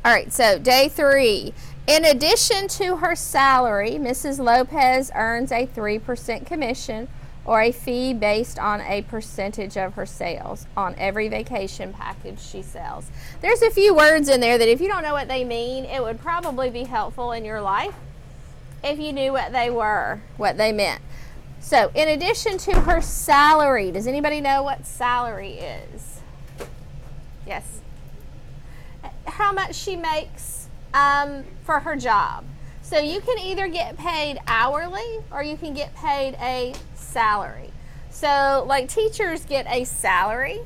All right, so day 3. In addition to her salary, Mrs. Lopez earns a 3% commission or a fee based on a percentage of her sales on every vacation package she sells. There's a few words in there that if you don't know what they mean, it would probably be helpful in your life if you knew what they were, what they meant. So, in addition to her salary, does anybody know what salary is? Yes. How much she makes for her job. So you can either get paid hourly or you can get paid a salary. So like teachers get a salary.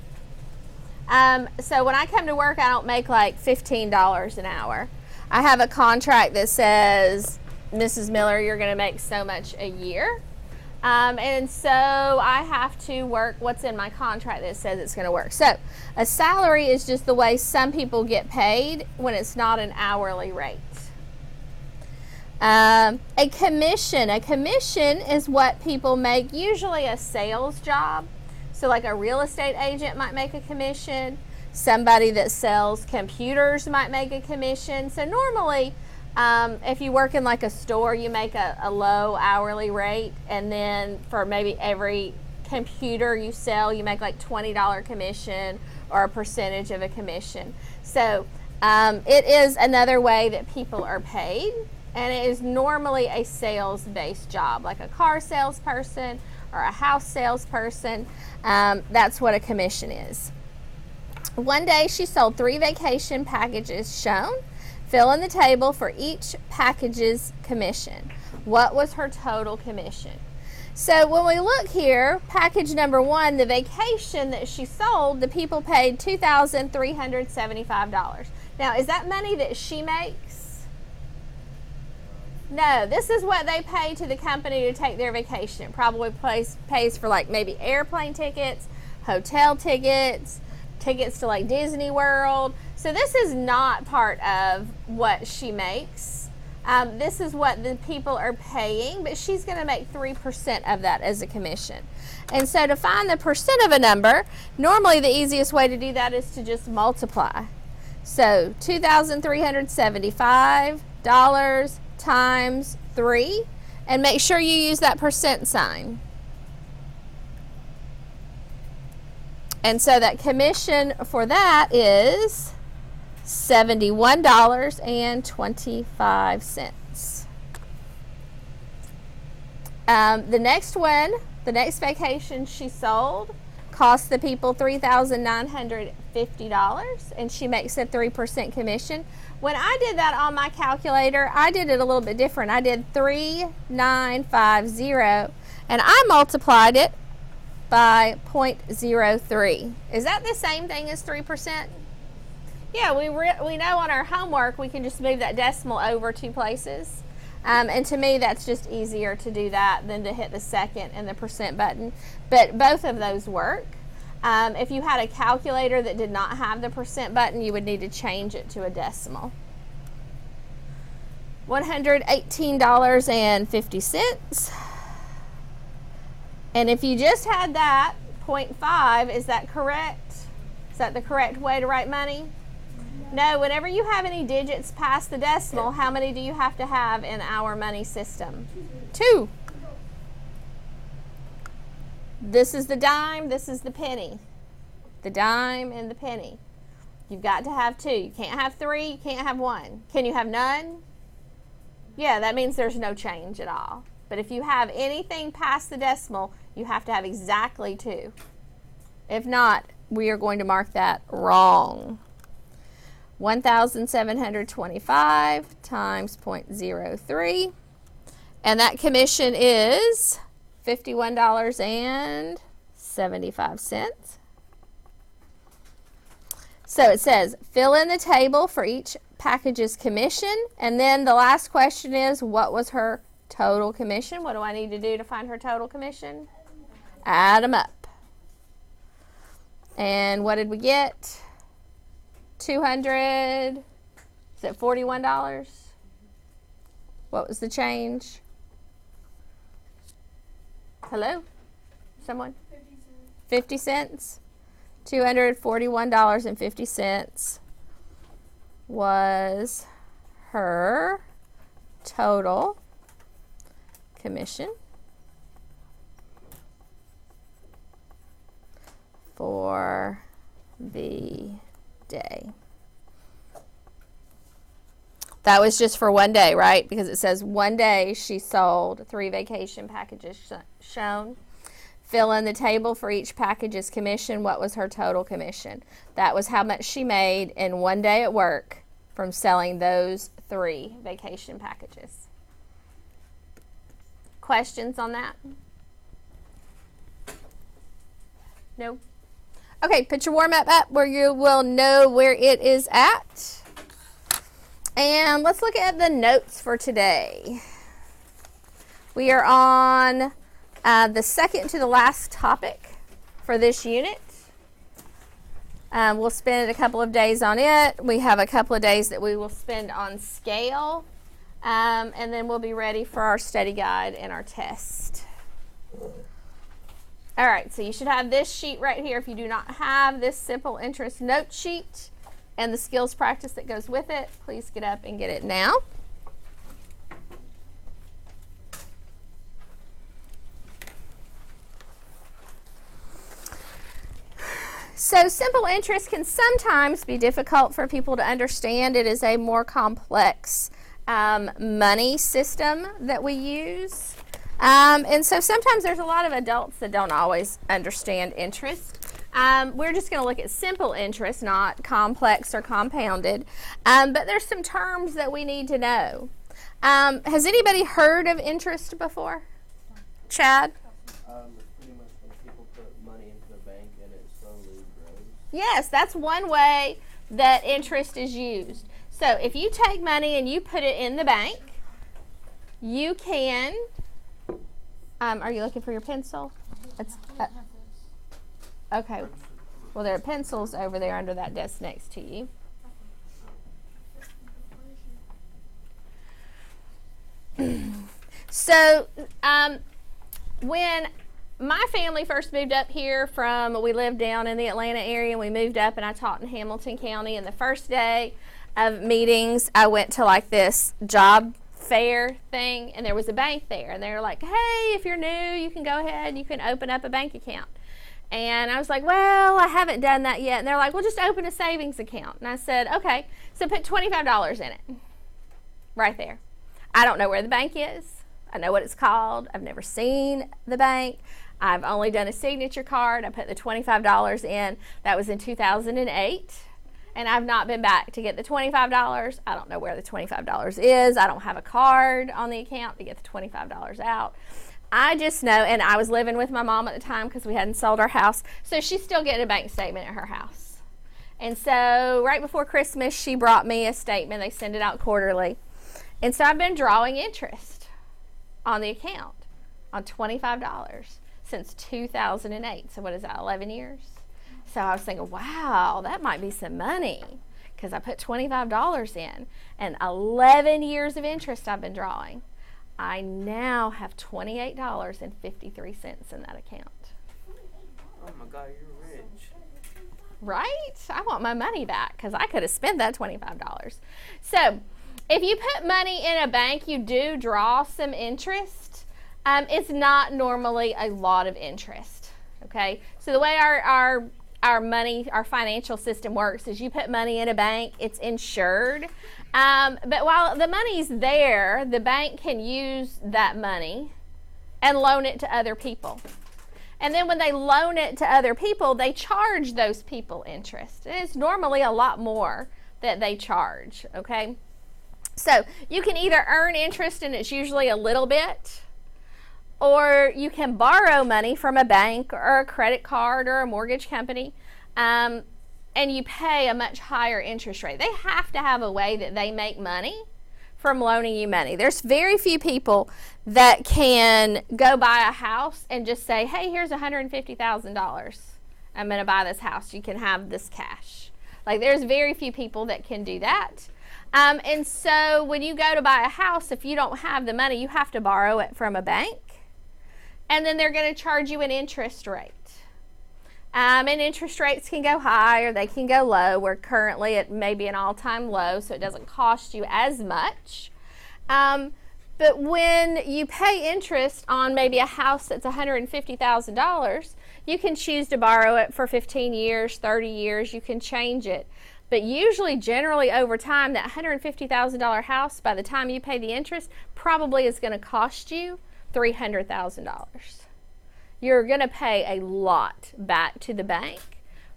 So when I come to work, I don't make like $15 an hour. I have a contract that says, Mrs. Miller, you're going to make so much a year. And so I have to work what's in my contract that says it's going to work. So a salary is just the way some people get paid when it's not an hourly rate. A commission is what people make, usually a sales job. So like a real estate agent might make a commission. Somebody that sells computers might make a commission. So normally, if you work in like a store, you make a low hourly rate, and then for maybe every computer you sell, you make like $20 commission or a percentage of a commission. So it is another way that people are paid, and it is normally a sales-based job, like a car salesperson or a house salesperson. That's what a commission is. One day she sold 3 vacation packages shown. Fill in the table for each package's commission. What was her total commission? So when we look here, package number 1, the vacation that she sold, the people paid $2,375. Now, is that money that she makes? No, this is what they pay to the company to take their vacation. It probably pays for like maybe airplane tickets, hotel tickets, tickets to like Disney World. So this is not part of what she makes. This is what the people are paying, but she's going to make 3% of that as a commission. And so to find the percent of a number, normally the easiest way to do that is to just multiply. So $2,375 times 3, and make sure you use that percent sign. And so that commission for that is $71.25. The next one, the next vacation she sold, cost the people $3,950, and she makes a 3% commission. When I did that on my calculator, I did it a little bit different. I did 3,950, and I multiplied it by 0.03. Is that the same thing as 3%? Yeah, we know on our homework we can just move that decimal over 2 places. And to me, that's just easier to do that than to hit the second and the percent button. But both of those work. If you had a calculator that did not have the percent button, you would need to change it to a decimal. $118.50. And if you just had that, 0.5, is that correct? Is that the correct way to write money? No, whenever you have any digits past the decimal, how many do you have to have in our money system? 2. This is the dime, this is the penny. The dime and the penny. You've got to have 2. You can't have 3, you can't have 1. Can you have none? Yeah, that means there's no change at all. But if you have anything past the decimal, you have to have exactly 2. If not, we are going to mark that wrong. 1,725 times 0.03. And that commission is $51.75. So it says, fill in the table for each package's commission. And then the last question is, what was her total commission? What do I need to do to find her total commission? Add them up. And what did we get? 200, is it $41? What was the change? Hello? Someone? 50 cents. $241.50 was her total commission for the day? That was just for one day, right? Because it says one day she sold 3 vacation packages shown. Fill in the table for each package's commission. What was her total commission? That was how much she made in one day at work from selling those 3 vacation packages. Questions on that? No? Okay, put your warm-up up where you will know where it is at. And let's look at the notes for today. We are on the second to the last topic for this unit. We'll spend a couple of days on it. We have a couple of days that we will spend on scale. And then we'll be ready for our study guide and our test. All right, so you should have this sheet right here. If you do not have this simple interest note sheet and the skills practice that goes with it, please get up and get it now. So simple interest can sometimes be difficult for people to understand. It is a more complex money system that we use. And so sometimes there's a lot of adults that don't always understand interest. We're just going to look at simple interest, not complex or compounded. But there's some terms that we need to know. Has anybody heard of interest before? Chad? Pretty much when people put money into the bank and it slowly grows. Yes, that's one way that interest is used. So if you take money and you put it in the bank, you can, are you looking for your pencil? It's, okay. Well, there are pencils over there under that desk next to you. So when my family first moved up here we lived down in the Atlanta area, and we moved up and I taught in Hamilton County, and the first day of meetings I went to like this job fair thing, and there was a bank there, and they were like, hey, if you're new, you can go ahead, you can open up a bank account. And I was like, well, I haven't done that yet. And they're like, well, just open a savings account. And I said, okay, so put $25 in it right there. I don't know where the bank is. I know what it's called. I've never seen the bank. I've only done a signature card. I put the $25 in. That was in 2008. And I've not been back to get the $25. I don't know where the $25 is. I don't have a card on the account to get the $25 out. I just know, and I was living with my mom at the time because we hadn't sold our house, so she's still getting a bank statement at her house. And so right before Christmas, she brought me a statement. They send it out quarterly. And so I've been drawing interest on the account on $25 since 2008. So what is that, 11 years? So I was thinking, wow, that might be some money because I put $25 in, and 11 years of interest I've been drawing. I now have $28.53 in that account. Oh my God, you're rich. Right? I want my money back because I could have spent that $25. So if you put money in a bank, you do draw some interest. It's not normally a lot of interest. Okay? So the way our money, our financial system works is you put money in a bank, it's insured. But while the money's there, the bank can use that money and loan it to other people. And then when they loan it to other people, they charge those people interest. And it's normally a lot more that they charge, okay? So you can either earn interest, and it's usually a little bit, or you can borrow money from a bank or a credit card or a mortgage company, and you pay a much higher interest rate. They have to have a way that they make money from loaning you money. There's very few people that can go buy a house and just say, hey, here's $150,000. I'm going to buy this house. You can have this cash. Like, there's very few people that can do that. And so when you go to buy a house, if you don't have the money, you have to borrow it from a bank. And then they're going to charge you an interest rate. And interest rates can go high or they can go low. We're currently at maybe an all-time low, so it doesn't cost you as much. But when you pay interest on maybe a house that's $150,000, you can choose to borrow it for 15 years, 30 years. You can change it. But usually, generally, over time, that $150,000 house, by the time you pay the interest, probably is going to cost you $300,000. You're going to pay a lot back to the bank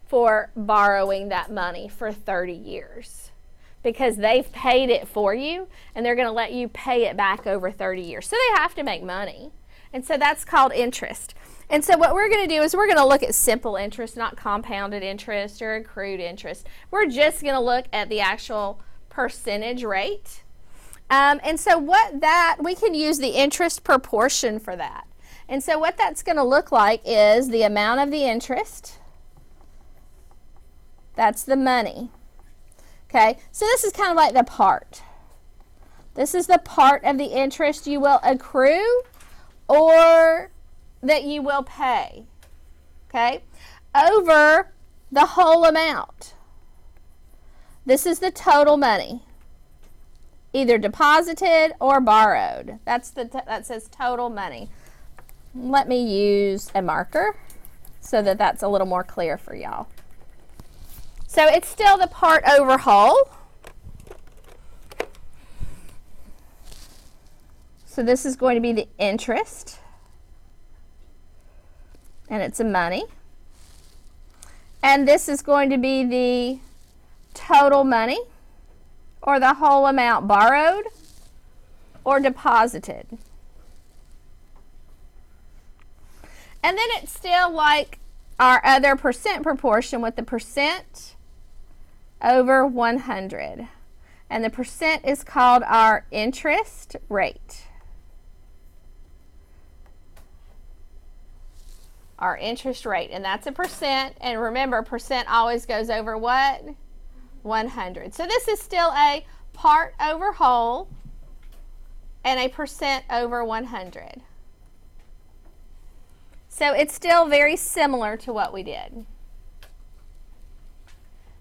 for borrowing that money for 30 years because they've paid it for you and they're going to let you pay it back over 30 years. So they have to make money. And so that's called interest. And so what we're going to do is we're going to look at simple interest, not compounded interest or accrued interest. We're just going to look at the actual percentage rate. And so we can use the interest proportion for that. And so what that's going to look like is the amount of the interest. That's the money. Okay, so this is kind of like the part. This is the part of the interest you will accrue or that you will pay. Okay, over the whole amount. This is the total money, either deposited or borrowed. That says total money. Let me use a marker so that that's a little more clear for y'all. So it's still the part over whole. So this is going to be the interest. And it's a money. And this is going to be the total money or the whole amount borrowed or deposited. And then it's still like our other percent proportion with the percent over 100. And the percent is called our interest rate. Our interest rate. And that's a percent. And remember, percent always goes over what? 100. So this is still a part over whole and a percent over 100. So it's still very similar to what we did.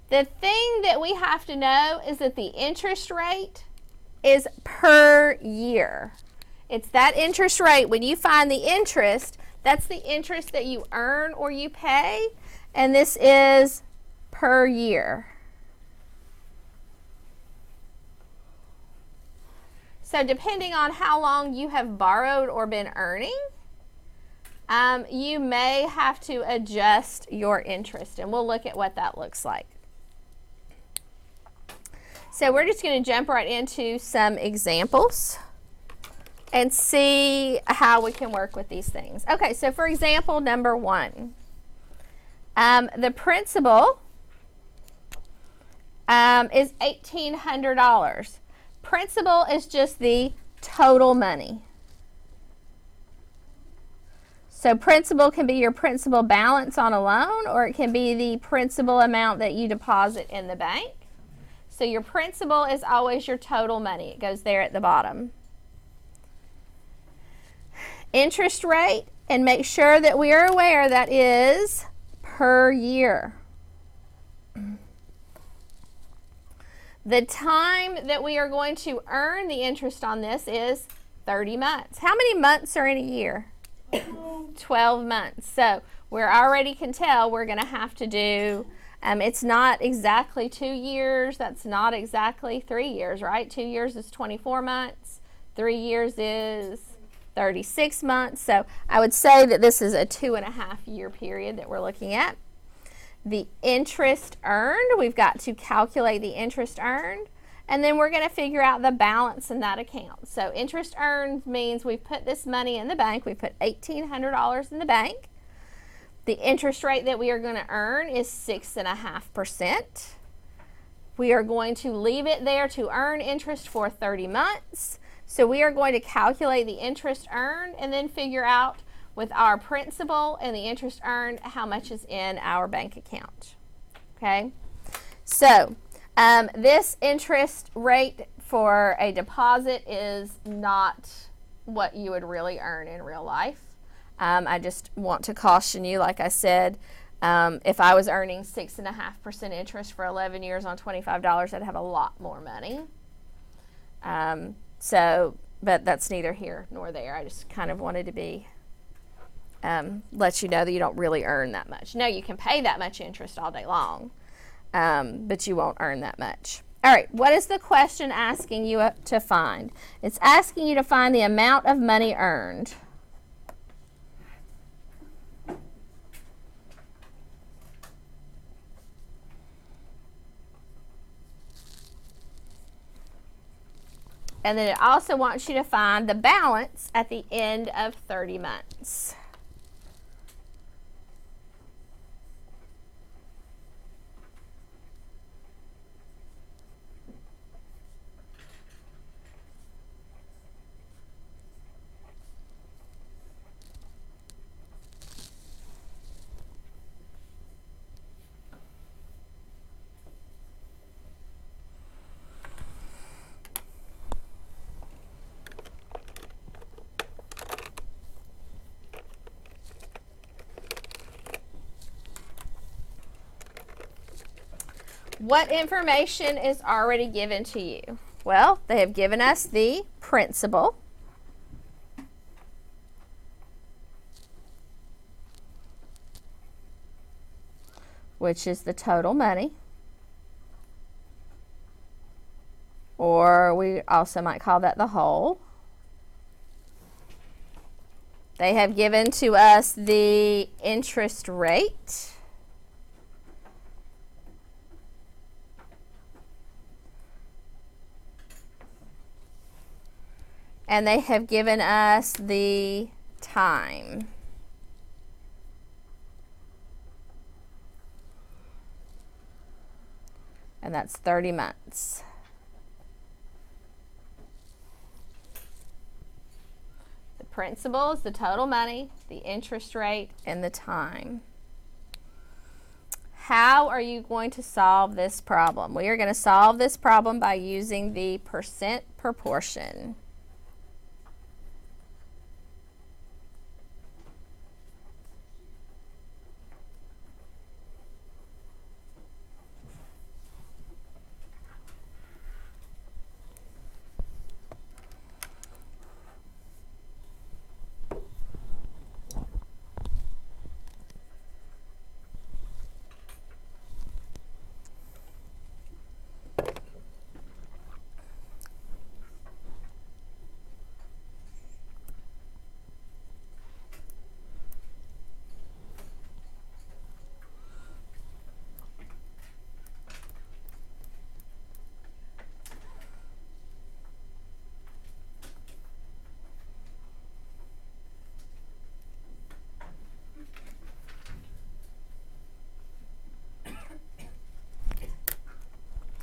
The thing that we have to know is that the interest rate is per year. It's that interest rate. When you find the interest, that's the interest that you earn or you pay, and this is per year. So depending on how long you have borrowed or been earning, you may have to adjust your interest, and we'll look at what that looks like. So we're just going to jump right into some examples and see how we can work with these things. Okay, so for example, number 1, the principal is $1,800. Principal is just the total money. So principal can be your principal balance on a loan, or it can be the principal amount that you deposit in the bank. So your principal is always your total money. It goes there at the bottom. Interest rate, and make sure that we are aware that is per year. The time that we are going to earn the interest on this is 30 months. How many months are in a year? 12 months. So we already can tell we're going to have to do, it's not exactly 2 years. That's not exactly 3 years, right? 2 years is 24 months. 3 years is 36 months. So I would say that this is a 2.5 year period that we're looking at. The interest earned, we've got to calculate the interest earned, and then we're going to figure out the balance in that account. So interest earned means we put this money in the bank. We put $1,800 in the bank. The interest rate that we are going to earn is 6.5%. We are going to leave it there to earn interest for 30 months. So we are going to calculate the interest earned and then figure out with our principal and the interest earned how much is in our bank account. Okay, so this interest rate for a deposit is not what you would really earn in real life. I just want to caution you, like I said, If I was earning 6.5% interest for 11 years on $25, I'd have a lot more money. But that's neither here nor there. I just kind of wanted to be, let you know that you don't really earn that much. No, you can pay that much interest all day long, but you won't earn that much. All right, what is the question asking you to find? It's asking you to find the amount of money earned. And then it also wants you to find the balance at the end of 30 months. What information is already given to you? Well, they have given us the principal. Which is the total money. Or we also might call that the whole. They have given to us the interest rate. And they have given us the time. And that's 30 months. The principal is the total money, the interest rate, and the time. How are you going to solve this problem? We are going to solve this problem by using the percent proportion.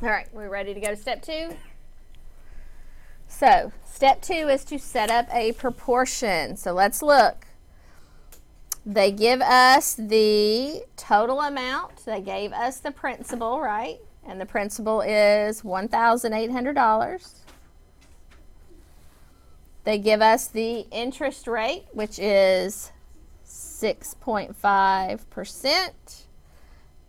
All right, we're ready to go to step 2. So, step 2 is to set up a proportion. So, let's look. They give us the total amount. They gave us the principal, right? And the principal is $1,800. They give us the interest rate, which is 6.5%.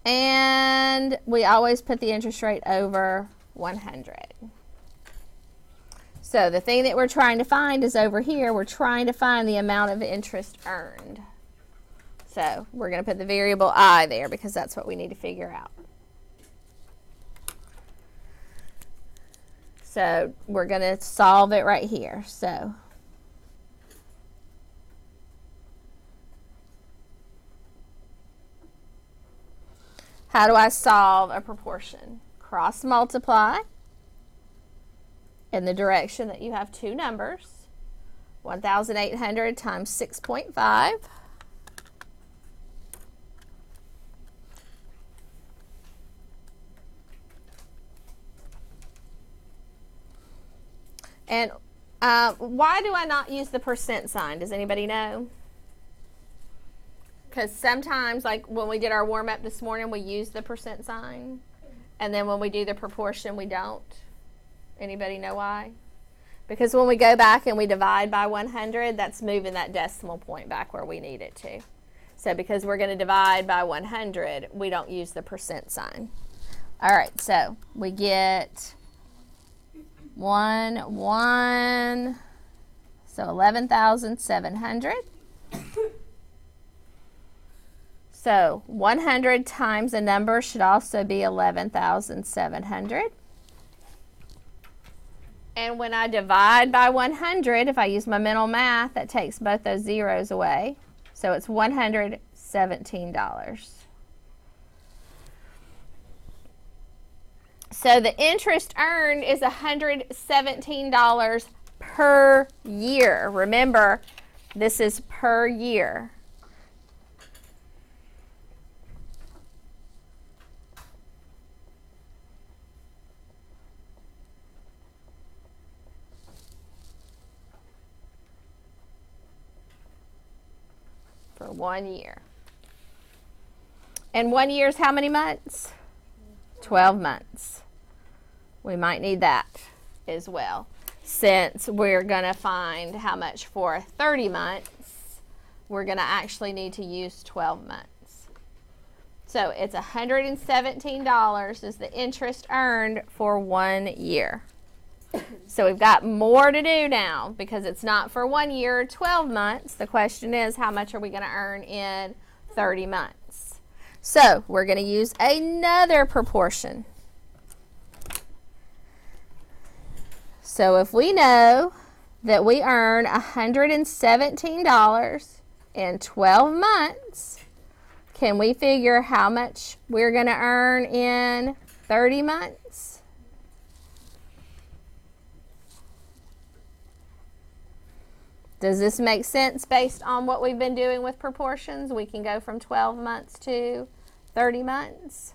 And we always put the interest rate over 100. So the thing that we're trying to find is over here. We're trying to find the amount of interest earned. So we're going to put the variable I there because that's what we need to figure out. So we're going to solve it right here. So how do I solve a proportion? Cross multiply in the direction that you have two numbers. 1,800 times 6.5. And why do I not use the percent sign? Does anybody know? Because sometimes, like when we did our warm-up this morning, we used the percent sign. And then when we do the proportion, we don't. Anybody know why? Because when we go back and we divide by 100, that's moving that decimal point back where we need it to. So because we're going to divide by 100, we don't use the percent sign. All right, so we get 1, so 11,700. So 100 times a number should also be 11,700. And when I divide by 100, if I use my mental math, that takes both those zeros away. So it's $117. So the interest earned is $117 per year. Remember, this is per year. For 1 year. And 1 year is how many months? 12 months. We might need that as well, since we're going to find how much for 30 months. We're going to actually need to use 12 months. So it's $117 is the interest earned for 1 year. So we've got more to do now because it's not for 1 year or 12 months. The question is, how much are we going to earn in 30 months? So we're going to use another proportion. So if we know that we earn $117 in 12 months, can we figure how much we're going to earn in 30 months? Does this make sense based on what we've been doing with proportions? We can go from 12 months to 30 months.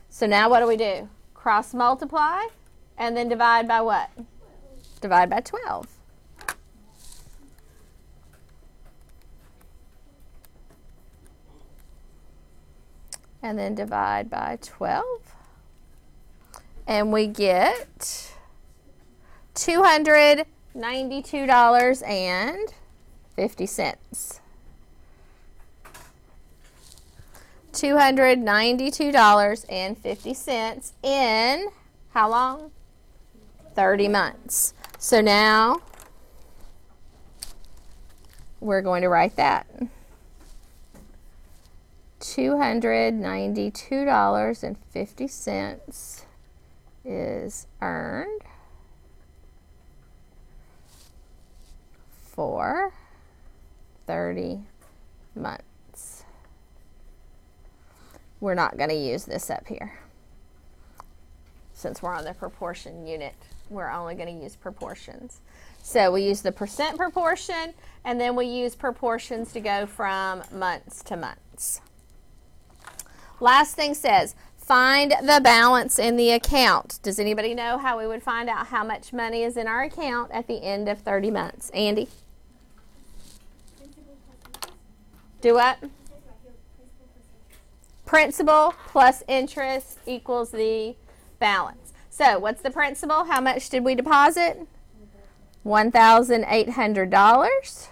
So now what do? Cross multiply and then divide by what? Divide by 12. And then divide by 12. And we get $292.50. $292.50 in how long? 30 months. So now we're going to write that. $292.50 is earned for 30 months. We're not going to use this up here. Since we're on the proportion unit, we're only going to use proportions. So we use the percent proportion, and then we use proportions to go from months to months. Last thing says, find the balance in the account. Does anybody know how we would find out how much money is in our account at the end of 30 months? Andy? Do what? Principal plus interest equals the balance. So what's the principal? How much did we deposit? $1,800.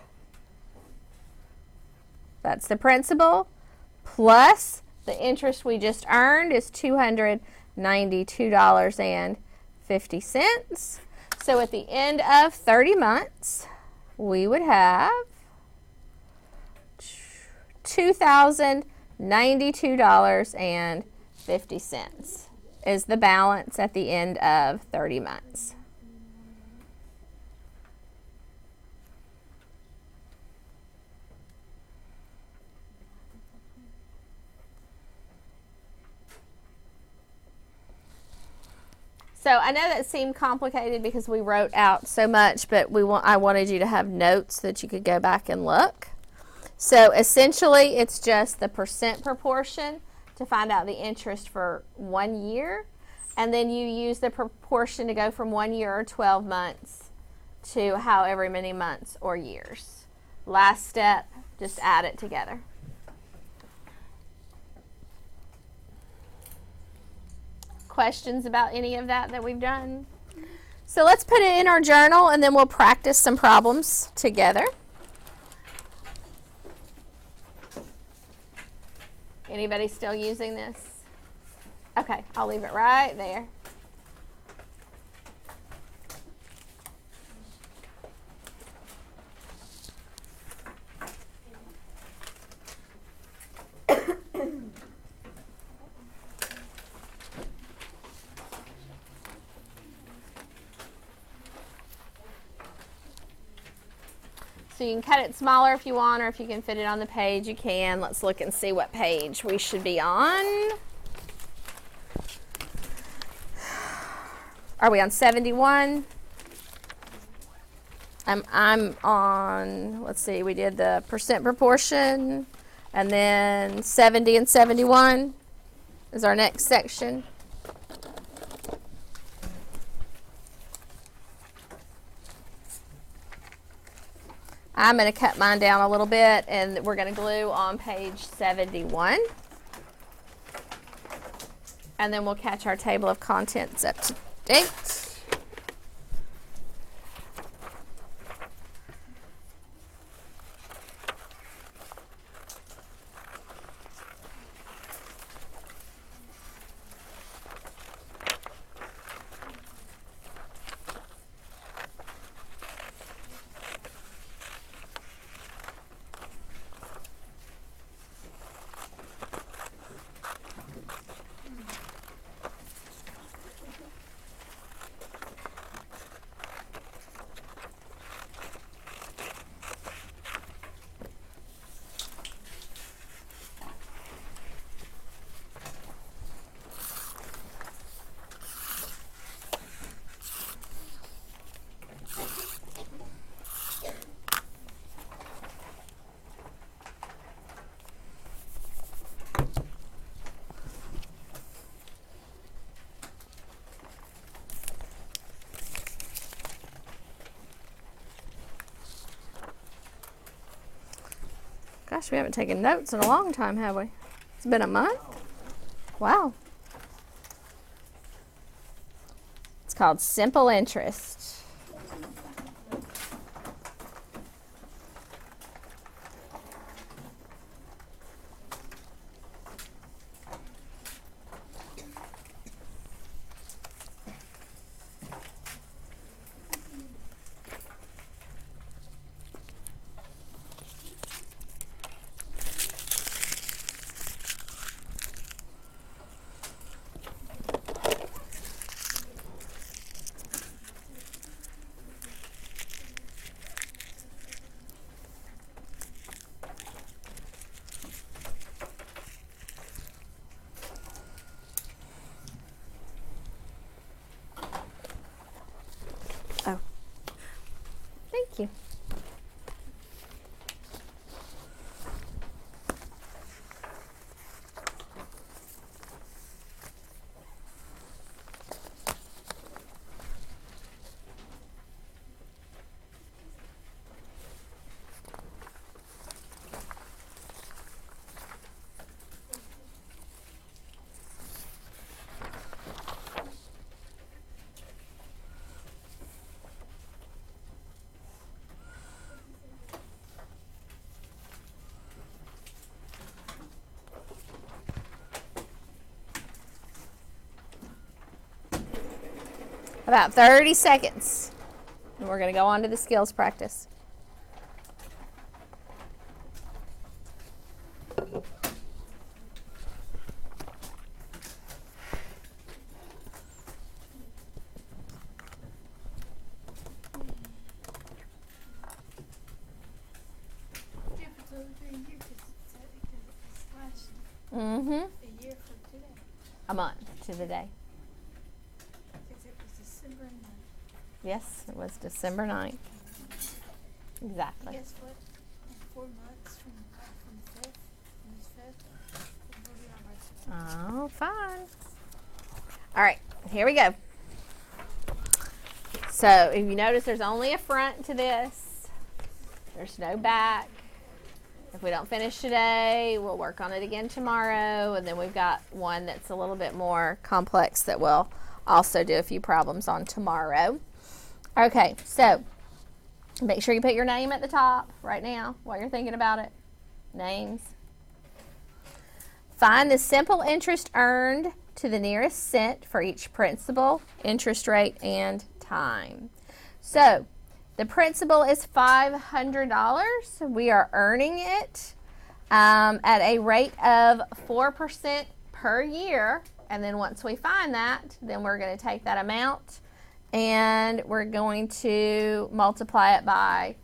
That's the principal. Plus the interest we just earned is $292.50. So at the end of 30 months, we would have $2,092.50 is the balance at the end of 30 months. So I know that seemed complicated because we wrote out so much, but I wanted you to have notes so that you could go back and look. So essentially, it's just the percent proportion to find out the interest for 1 year, and then you use the proportion to go from 1 year or 12 months to however many months or years. Last step, just add it together. Questions about any of that we've done? So let's put it in our journal and then we'll practice some problems together. Anybody still using this? Okay, I'll leave it right there. So you can cut it smaller if you want, or if you can fit it on the page, you can. Let's look and see what page we should be on. Are we on 71? I'm on, let's see, we did the percent proportion, and then 70 and 71 is our next section. I'm going to cut mine down a little bit, and we're going to glue on page 71. And then we'll catch our table of contents up to date. Gosh, we haven't taken notes in a long time, have we? It's been a month? Wow. It's called Simple Interest. Oh, thank you. About 30 seconds. And we're going to go on to the skills practice. Mm-hmm. A year from today. A month to the day. Because it was December 9th. Yes, it was December 9th. Exactly. Guess what? In 4 months from the 5th, from this 5th, we'll be on our birthday. Oh, fun. All right, here we go. So if you notice, there's only a front to this. There's no back. If we don't finish today, we'll work on it again tomorrow. And then we've got one that's a little bit more complex that we'll also do a few problems on tomorrow. Okay, so make sure you put your name at the top right now while you're thinking about it. Names. Find the simple interest earned to the nearest cent for each principal, interest rate, and time. So the principal is $500. We are earning it at a rate of 4% per year. And then once we find that, then we're going to take that amount and we're going to multiply it by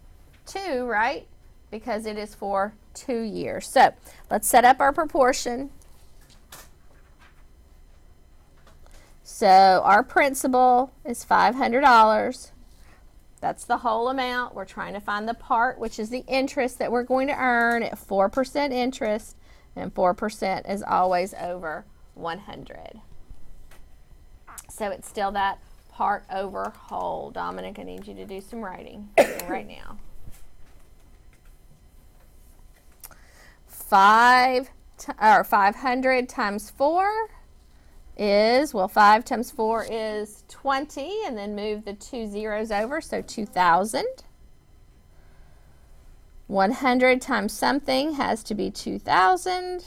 2, right? Because it is for 2 years. So let's set up our proportion. So our principal is $500. That's the whole amount. We're trying to find the part, which is the interest that we're going to earn at 4% interest, and 4% is always over 100. So it's still that part over whole. Dominic, I need you to do some writing right now. 500 times 4 is, well, 5 times 4 is 20, and then move the 2 zeros over, so 2,000. 100 times something has to be 2,000.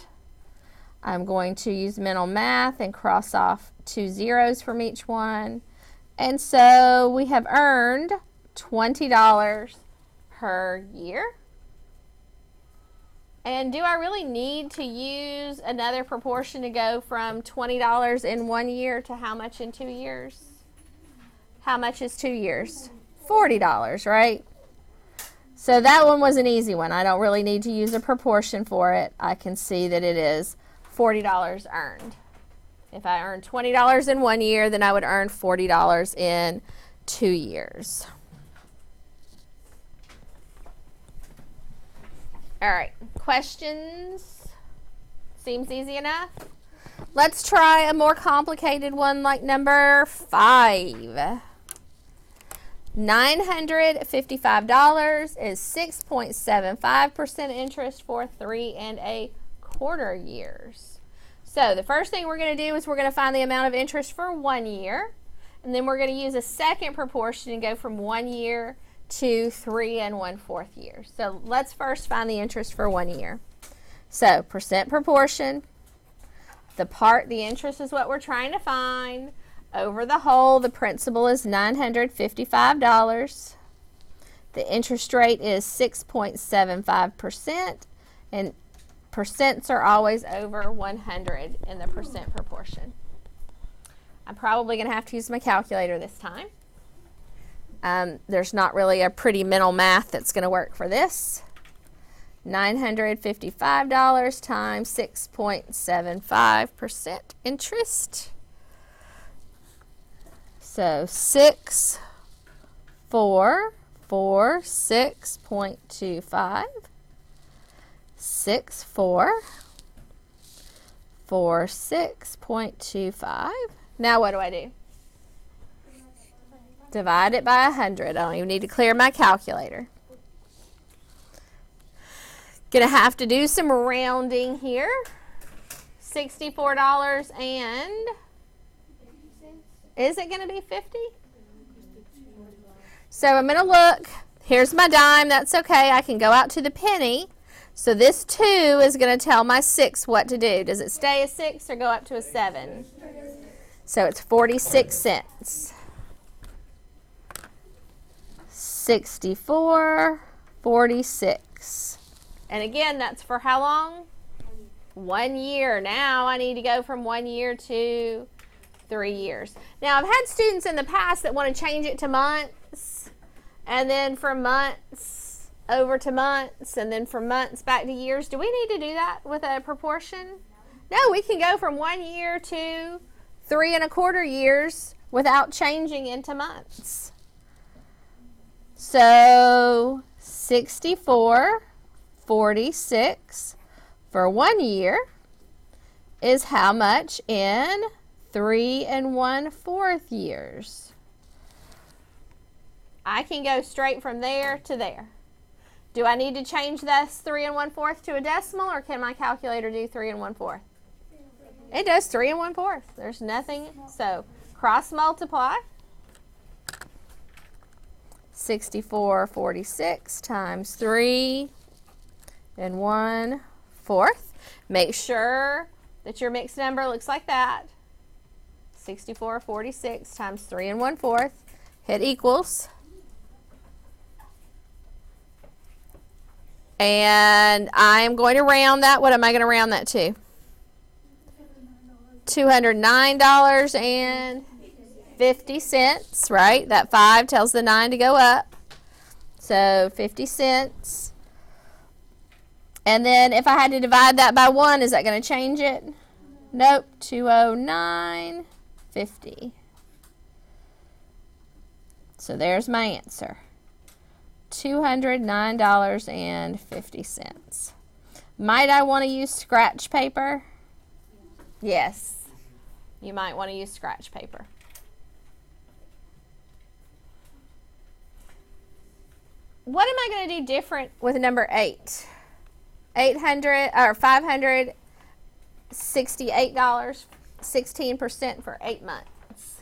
I'm going to use mental math and cross off 2 zeros from each one. And so we have earned $20 per year. And do I really need to use another proportion to go from $20 in 1 year to how much in 2 years? How much is 2 years? $40, right? So that one was an easy one. I don't really need to use a proportion for it. I can see that it is $40 earned. If I earned $20 in 1 year, then I would earn $40 in 2 years. All right, questions? Seems easy enough. Let's try a more complicated one like number 5. $955 is 6.75% interest for 3 1/4 years. So the first thing we're going to do is we're going to find the amount of interest for 1 year, and then we're going to use a second proportion and go from 1 year to 3 1/4 years. So let's first find the interest for 1 year. So percent proportion, the interest is what we're trying to find. Over the whole, the principal is $955. The interest rate is 6.75%, and percents are always over 100 in the percent proportion. I'm probably going to have to use my calculator this time. There's not really a pretty mental math that's going to work for this. $955 times 6.75% interest. So 6446.25. 6446.25. Now what do I do? Divide it by 100. I don't even need to clear my calculator. Gonna have to do some rounding here. $64 and is it gonna be 50? So I'm gonna look. Here's my dime. That's okay. I can go out to the penny. So this 2 is gonna tell my 6 what to do. Does it stay a 6 or go up to a 7? So it's 46 cents. 64.46. And again, that's for how long? 1 year. Now I need to go from 1 year to 3 years. Now I've had students in the past that want to change it to months, and then from months over to months, and then from months back to years. Do we need to do that with a proportion? No, we can go from 1 year to 3 1/4 years without changing into months. So 64.46 for 1 year is how much in 3 1/4 years? I can go straight from there to there. Do I need to change this 3 1/4 to a decimal, or can my calculator do 3 1/4? It does 3 1/4. There's nothing. So cross multiply. 64.46 times 3 1/4. Make sure that your mixed number looks like that. 64.46 times 3 1/4. Hit equals. And I'm going to round that. What am I going to round that to? $209.50, right? That 5 tells the 9 to go up. So 50 cents. And then if I had to divide that by 1, is that going to change it? Nope. 209.50. So there's my answer. $209.50. Might I want to use scratch paper? Yes. You might want to use scratch paper. What am I going to do different with number 8? $568, 16% for 8 months.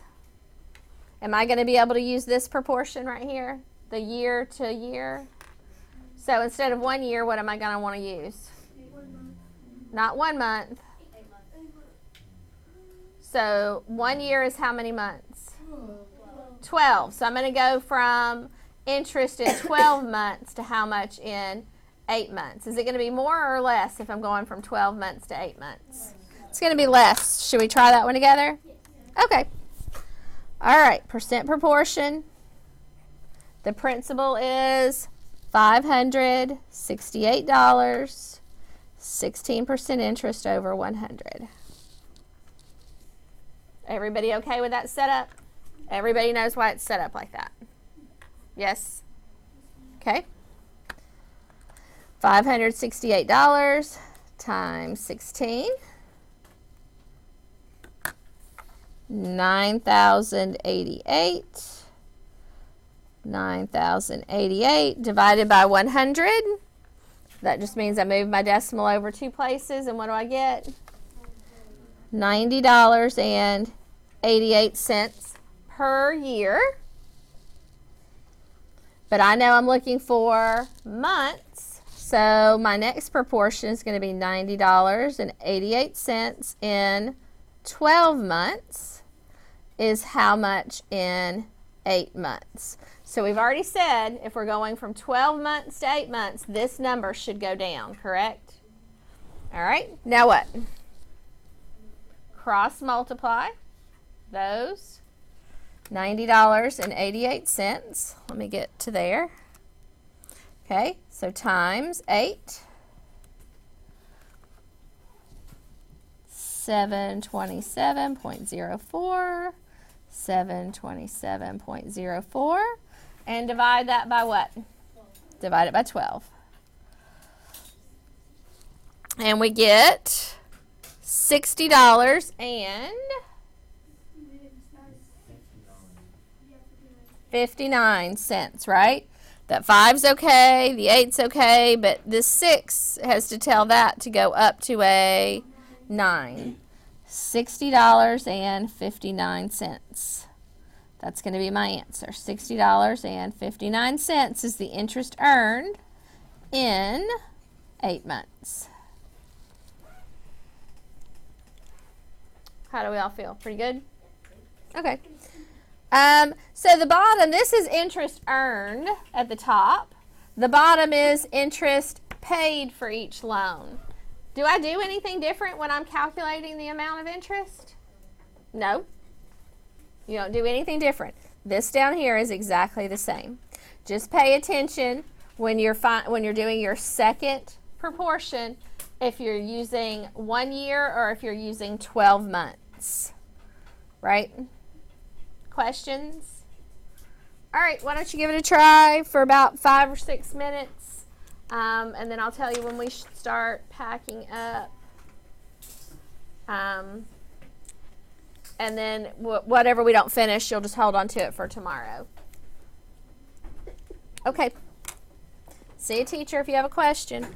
Am I going to be able to use this proportion right here? The year to year? So instead of 1 year, what am I going to want to use? 1 month. Not 1 month. 8 months. So 1 year is how many months? 12. So I'm going to go from interest in 12 months to how much in 8 months. Is it going to be more or less if I'm going from 12 months to 8 months? It's going to be less. Should we try that one together? Okay. All right. Percent proportion. The principal is $568, 16% interest over 100. Everybody okay with that setup? Everybody knows why it's set up like that? Yes? Okay. $568 times 16. 9,088. 9,088 divided by 100. That just means I move my decimal over 2 places, and what do I get? $90.88 per year. But I know I'm looking for months, so my next proportion is going to be $90.88 in 12 months is how much in 8 months. So we've already said if we're going from 12 months to 8 months, this number should go down, correct? All right, now what? Cross multiply those. $90.88. Let me get to there. Okay, so times 8. 727.04. 727.04. And divide that by what? 12. Divide it by 12. And we get $60 and 59 cents, right? That 5's okay, the 8's okay, but this 6 has to tell that to go up to a 9. $60.59. That's going to be my answer. $60.59 is the interest earned in 8 months. How do we all feel? Pretty good? Okay. So the bottom, this is interest earned at the top. The bottom is interest paid for each loan. Do I do anything different when I'm calculating the amount of interest? No. You don't do anything different. This down here is exactly the same. Just pay attention when you're doing your second proportion if you're using 1 year or if you're using 12 months. Right? Questions? All right, why don't you give it a try for about 5 or 6 minutes, and then I'll tell you when we should start packing up. And then whatever we don't finish, you'll just hold on to it for tomorrow. Okay. See you, teacher, if you have a question.